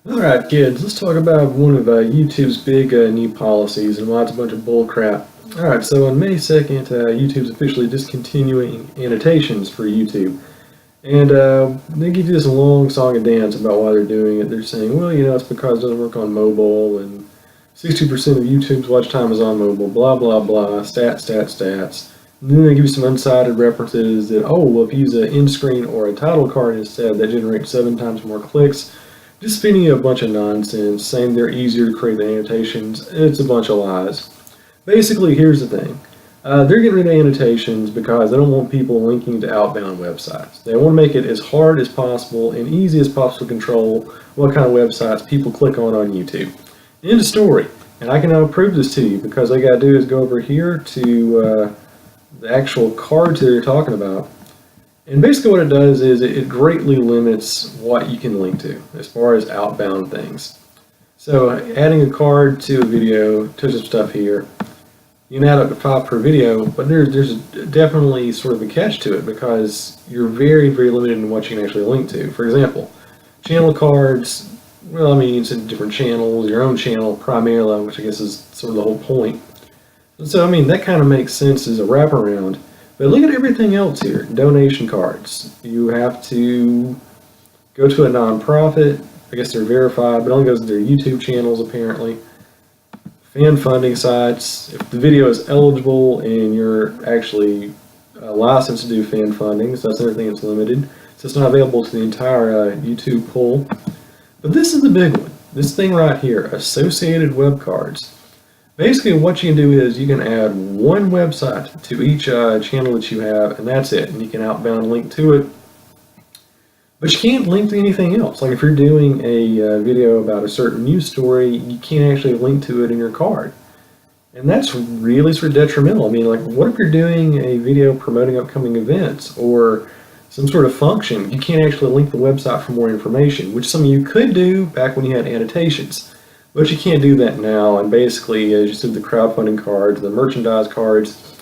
Alright kids, let's talk about one of YouTube's big new policies and why it's a bunch of bull crap. Alright, so on May 2nd, YouTube's officially discontinuing annotations for YouTube. And they give you this long song and dance about why they're doing it. They're saying, well, it's because it doesn't work on mobile, and 60% of YouTube's watch time is on mobile, blah, blah, blah, stats. And then they give you some unsighted references that, oh, well, if you use an end screen or a title card instead, that generates 7 times more clicks. Just feeding you a bunch of nonsense, saying they're easier to create the annotations. It's a bunch of lies. Basically, here's the thing. They're getting rid of annotations because they don't want people linking to outbound websites. They want to make it as hard as possible and easy as possible to control what kind of websites people click on YouTube. End of story. And I can now prove this to you because all you got to do is go over here to the actual cards that they're talking about. And basically what it does is it greatly limits what you can link to as far as outbound things. So adding a card to a video, to some stuff here, you can add up to 5 per video, but there's definitely sort of a catch to it because you're very, very limited in what you can actually link to. For example, channel cards, well, I mean, it's in different channels, your own channel primarily, which I guess is sort of the whole point. So, I mean, that kind of makes sense as a wraparound. But look at everything else here. Donation cards. You have to go to a nonprofit. I guess they're verified, but it only goes to their YouTube channels apparently. Fan funding sites. If the video is eligible and you're actually licensed to do fan funding, so that's another thing that's limited. So it's not available to the entire YouTube pool. But this is the big one. This thing right here, associated web cards. Basically what you can do is you can add one website to each channel that you have, and that's it. And you can outbound link to it. But you can't link to anything else. Like if you're doing a video about a certain news story, you can't actually link to it in your card. And that's really sort of detrimental. I mean, like what if you're doing a video promoting upcoming events or some sort of function? You can't actually link the website for more information, which some of you could do back when you had annotations. But you can't do that now, and basically, as you said, the crowdfunding cards, the merchandise cards,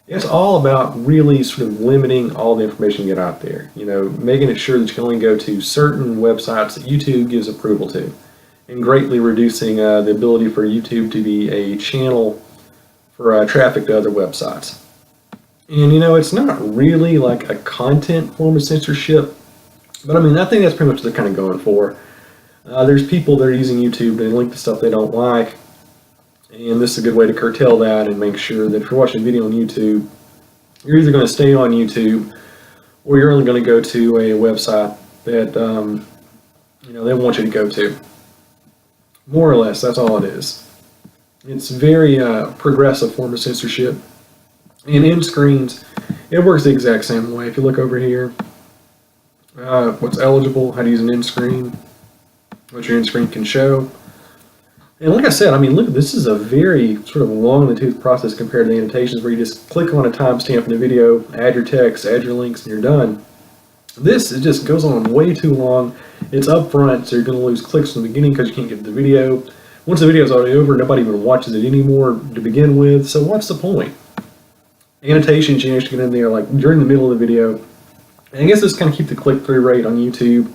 it's all about really sort of limiting all the information you get out there. Making it sure that you can only go to certain websites that YouTube gives approval to, and greatly reducing the ability for YouTube to be a channel for traffic to other websites. And it's not really like a content form of censorship, but I mean, I think that's pretty much what they're kind of going for. There's people that are using YouTube to link to stuff they don't like, and this is a good way to curtail that and make sure that if you're watching a video on YouTube, you're either going to stay on YouTube or you're only going to go to a website that they want you to go to. More or less, that's all it is. It's a very progressive form of censorship. And end screens, it works the exact same way. If you look over here, what's eligible, how to use an end screen, what your end screen can show. And like I said, I mean, look, this is a very sort of long-in-the-tooth process compared to the annotations where you just click on a timestamp in the video, add your text, add your links, and you're done. This, it just goes on way too long. It's upfront, so you're going to lose clicks from the beginning because you can't get the video. Once the video is already over, nobody even watches it anymore to begin with, so what's the point? Annotations, you actually get in there like during the middle of the video. And I guess this kind of keep the click-through rate on YouTube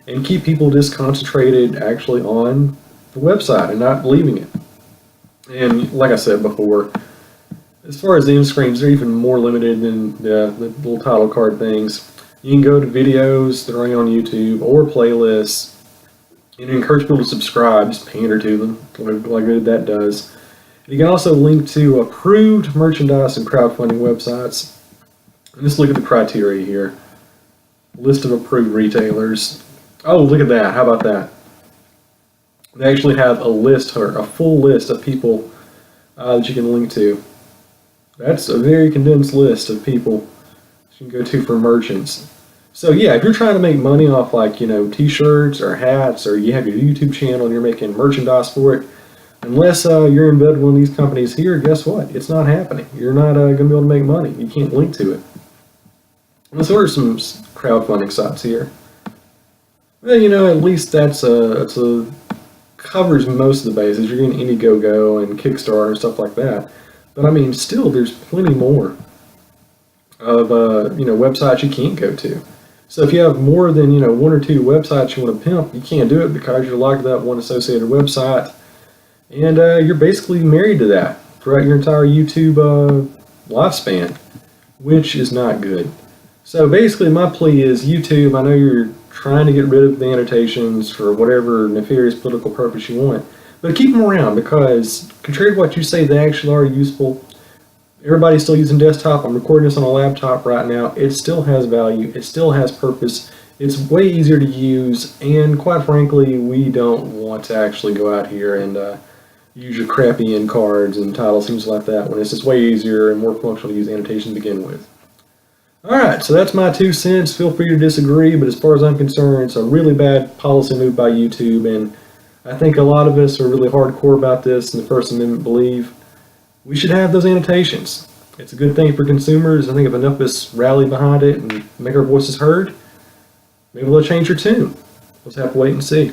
and keep people just concentrated actually on the website and not leaving it. And like I said before, as far as the end screens, they're even more limited than the little title card things. You can go to videos that are running on YouTube or playlists and encourage people to subscribe, just pander to them, like good that does. And you can also link to approved merchandise and crowdfunding websites. And just look at the criteria here. List of approved retailers. Oh, look at that. How about that? They actually have a list, or a full list of people that you can link to. That's a very condensed list of people that you can go to for merchants. So yeah, if you're trying to make money off like, t-shirts or hats, or you have your YouTube channel and you're making merchandise for it, unless you're in bed with one of these companies here, guess what? It's not happening. You're not going to be able to make money. You can't link to it. Let's order some crowdfunding sites here. Well, at least that's covers most of the bases. You're getting Indiegogo and Kickstarter and stuff like that. But I mean, still, there's plenty more of websites you can't go to. So if you have more than, one or two websites you want to pimp, you can't do it because you're locked to that one associated website, and you're basically married to that throughout your entire YouTube lifespan, which is not good. So basically my plea is, YouTube, I know you're trying to get rid of the annotations for whatever nefarious political purpose you want, but keep them around, because contrary to what you say, they actually are useful. Everybody's still using desktop. I'm recording this on a laptop right now. It still has value. It still has purpose. It's way easier to use, and quite frankly, we don't want to actually go out here and use your crappy end cards and titles, things like that, when it's just way easier and more functional to use annotation to begin with. Alright, so that's my 2 cents. Feel free to disagree, but as far as I'm concerned, it's a really bad policy move by YouTube, and I think a lot of us are really hardcore about this in the First Amendment believe we should have those annotations. It's a good thing for consumers. I think if enough of us rally behind it and make our voices heard, maybe they'll change their tune. We'll just have to wait and see.